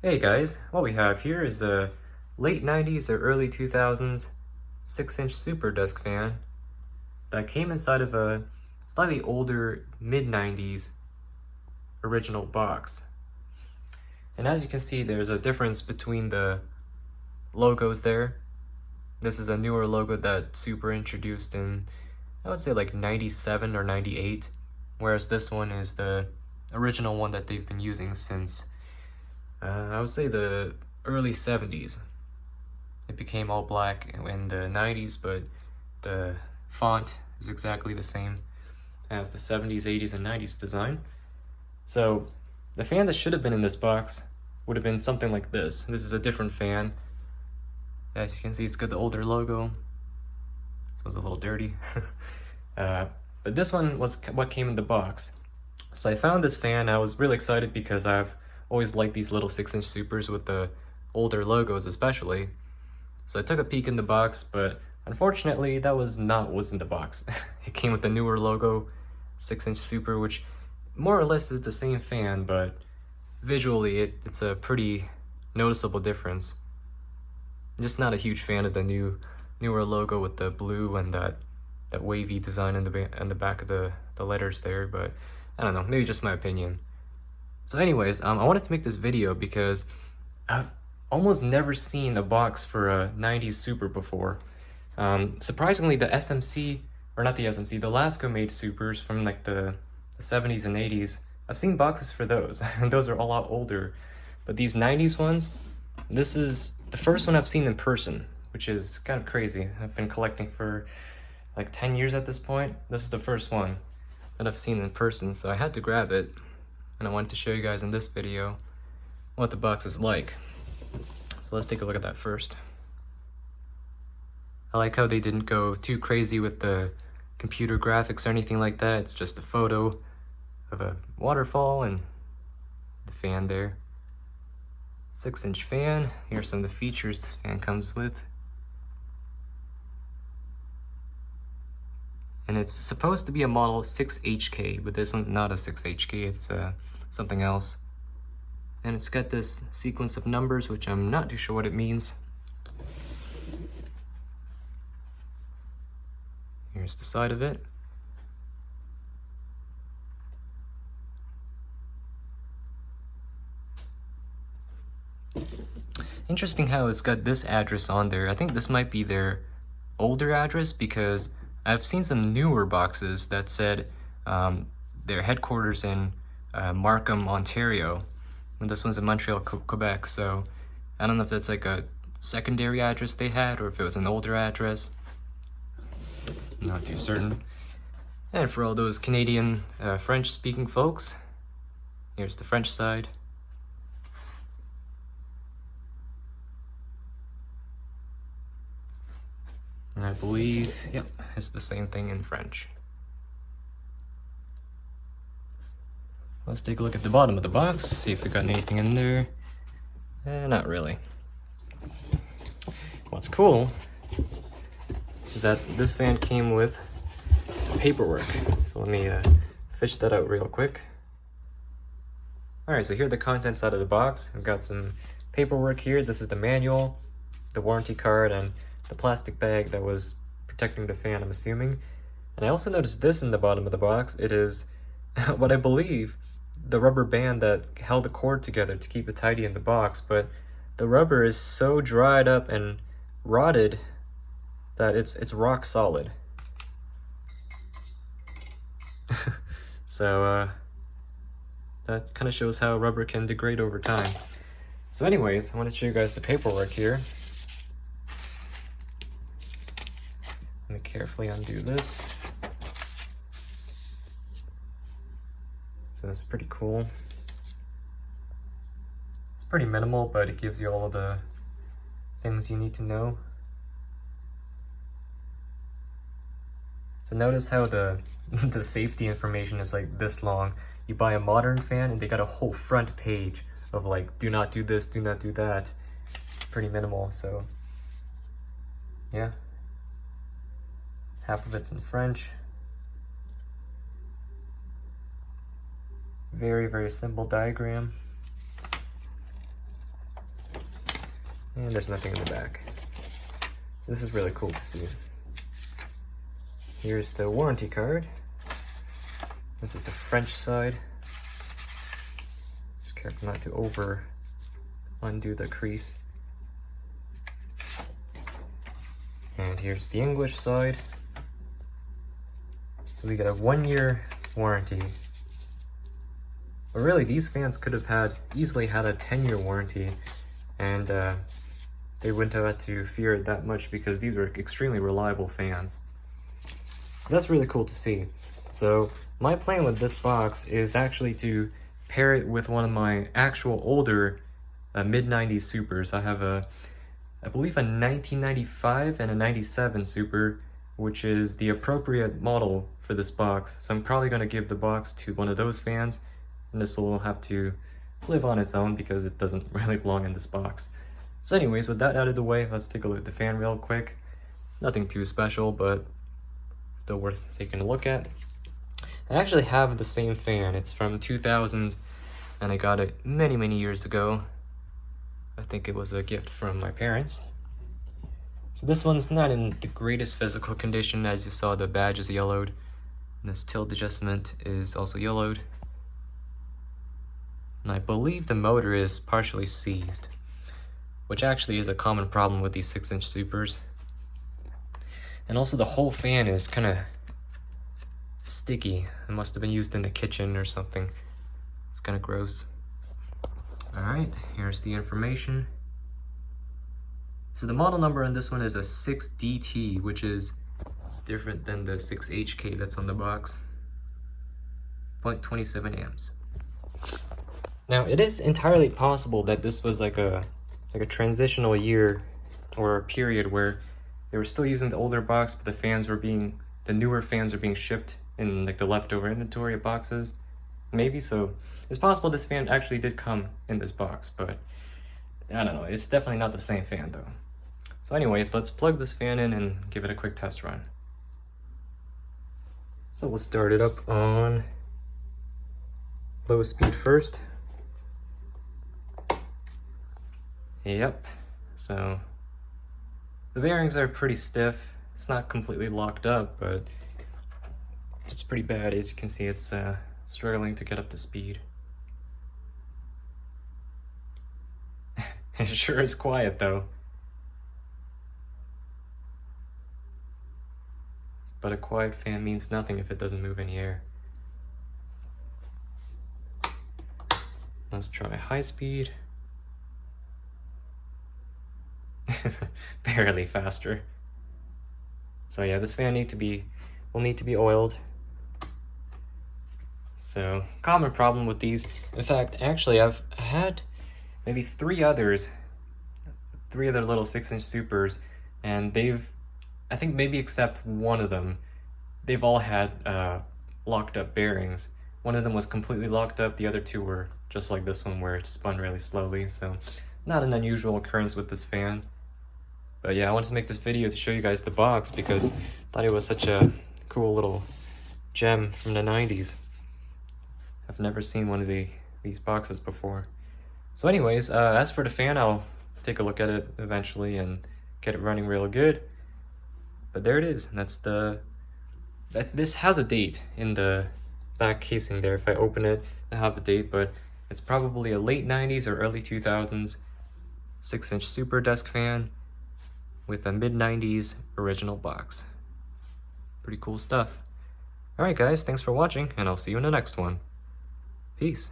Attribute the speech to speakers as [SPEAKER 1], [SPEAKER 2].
[SPEAKER 1] Hey guys, what we have here is a late 90s or early 2000s 6-inch Super Desk fan that came inside of a slightly older mid 90s original box. And as you can see, there's a difference between the logos there. This is a newer logo that Super introduced in, I would say, like 97 or 98, whereas this one is the original one that they've been using since I would say the early 70s. It became all black in the 90s, but the font is exactly the same as the 70s, 80s, and 90s design. So the fan that should have been in this box would have been something like this. This is a different fan. As you can see, it's got the older logo. This one's a little dirty. But this one was what came in the box. So I found this fan. I was really excited because I've always liked these little 6-inch Supers with the older logos especially. So I took a peek in the box, but unfortunately that was not what's in the box. It came with the newer logo, 6-inch Super, which more or less is the same fan, but visually it's a pretty noticeable difference. I'm just not a huge fan of the newer logo with the blue and that wavy design in the back of the letters there, but I don't know, maybe just my opinion. So anyways, I wanted to make this video because I've almost never seen a box for a 90s Super before. Surprisingly, the SMC, or not the SMC, the Lasko made Supers from like the 70s and 80s. I've seen boxes for those, and those are a lot older. But these 90s ones, this is the first one I've seen in person, which is kind of crazy. I've been collecting for like 10 years at this point. This is the first one that I've seen in person, so I had to grab it. And I wanted to show you guys in this video what the box is like. So let's take a look at that first. I like how they didn't go too crazy with the computer graphics or anything like that. It's just a photo of a waterfall and the fan there. 6-inch fan. Here's some of the features this fan comes with. And it's supposed to be a model 6HK, but this one's not a 6HK, it's something else. And it's got this sequence of numbers, which I'm not too sure what it means. Here's the side of it. Interesting how it's got this address on there. I think this might be their older address because I've seen some newer boxes that said their headquarters in Markham, Ontario, and this one's in Montreal, Quebec, so I don't know if that's like a secondary address they had or if it was an older address. Not too certain. And for all those Canadian French-speaking folks, here's the French side. And I believe, yep, it's the same thing in French. Let's take a look at the bottom of the box, see if we got anything in there. Not really. What's cool is that this fan came with paperwork. So let me fish that out real quick. Alright, so here are the contents out of the box. I've got some paperwork here. This is the manual, the warranty card, and the plastic bag that was protecting the fan, I'm assuming. And I also noticed this in the bottom of the box. It is what I believe the rubber band that held the cord together to keep it tidy in the box, but the rubber is so dried up and rotted that it's rock solid. So that kind of shows how rubber can degrade over time. So anyways, I want to show you guys the paperwork here. Let me carefully undo this. So it's pretty cool. It's pretty minimal, but it gives you all of the things you need to know. So notice how the safety information is like this long. You buy a modern fan and they got a whole front page of like, do not do this, do not do that. Pretty minimal, so yeah. Half of it's in French. Very, very simple diagram. And there's nothing in the back. So this is really cool to see. Here's the warranty card. This is the French side. Just careful not to undo the crease. And here's the English side. So we got a 1-year warranty. But really, these fans could have easily had a 10-year warranty, and they wouldn't have had to fear it that much because these were extremely reliable fans. So that's really cool to see. So my plan with this box is actually to pair it with one of my actual older mid-90s Supers. I have I believe a 1995 and a 97 Super, which is the appropriate model for this box. So I'm probably going to give the box to one of those fans, and this will have to live on its own because it doesn't really belong in this box. So anyways, with that out of the way, let's take a look at the fan real quick. Nothing too special, but still worth taking a look at. I actually have the same fan. It's from 2000, and I got it many years ago. I think it was a gift from my parents. So this one's not in the greatest physical condition. As you saw, the badge is yellowed, and this tilt adjustment is also yellowed. And I believe the motor is partially seized, which actually is a common problem with these 6-inch Supers. And also the whole fan is kind of sticky. It must have been used in the kitchen or something. It's kind of gross. Alright, here's the information. So the model number on this one is a 6DT, which is different than the 6HK that's on the box. 0.27 amps. Now, it is entirely possible that this was like a transitional year or a period where they were still using the older box, but the newer fans are being shipped in like the leftover inventory of boxes. Maybe, so it's possible this fan actually did come in this box, but I don't know, it's definitely not the same fan though. So anyways, let's plug this fan in and give it a quick test run. So we'll start it up on low speed first. Yep, so the bearings are pretty stiff. It's not completely locked up, but it's pretty bad. As you can see, it's struggling to get up to speed. It sure is quiet though. But a quiet fan means nothing if it doesn't move any air. Let's try high speed. Barely faster. So yeah, this fan will need to be oiled. So, common problem with these. In fact, actually, I've had maybe three other little 6-inch Supers, and I think maybe except one of them, they've all had locked up bearings. One of them was completely locked up, the other two were just like this one where it spun really slowly, so not an unusual occurrence with this fan. But yeah, I wanted to make this video to show you guys the box because I thought it was such a cool little gem from the 90s. I've never seen one of these boxes before. So anyways, as for the fan, I'll take a look at it eventually and get it running real good. But there it is, and this has a date in the back casing there. If I open it, I have the date, but it's probably a late 90s or early 2000s 6-inch Super desk fan with a mid-90s original box. Pretty cool stuff. Alright guys, thanks for watching, and I'll see you in the next one. Peace.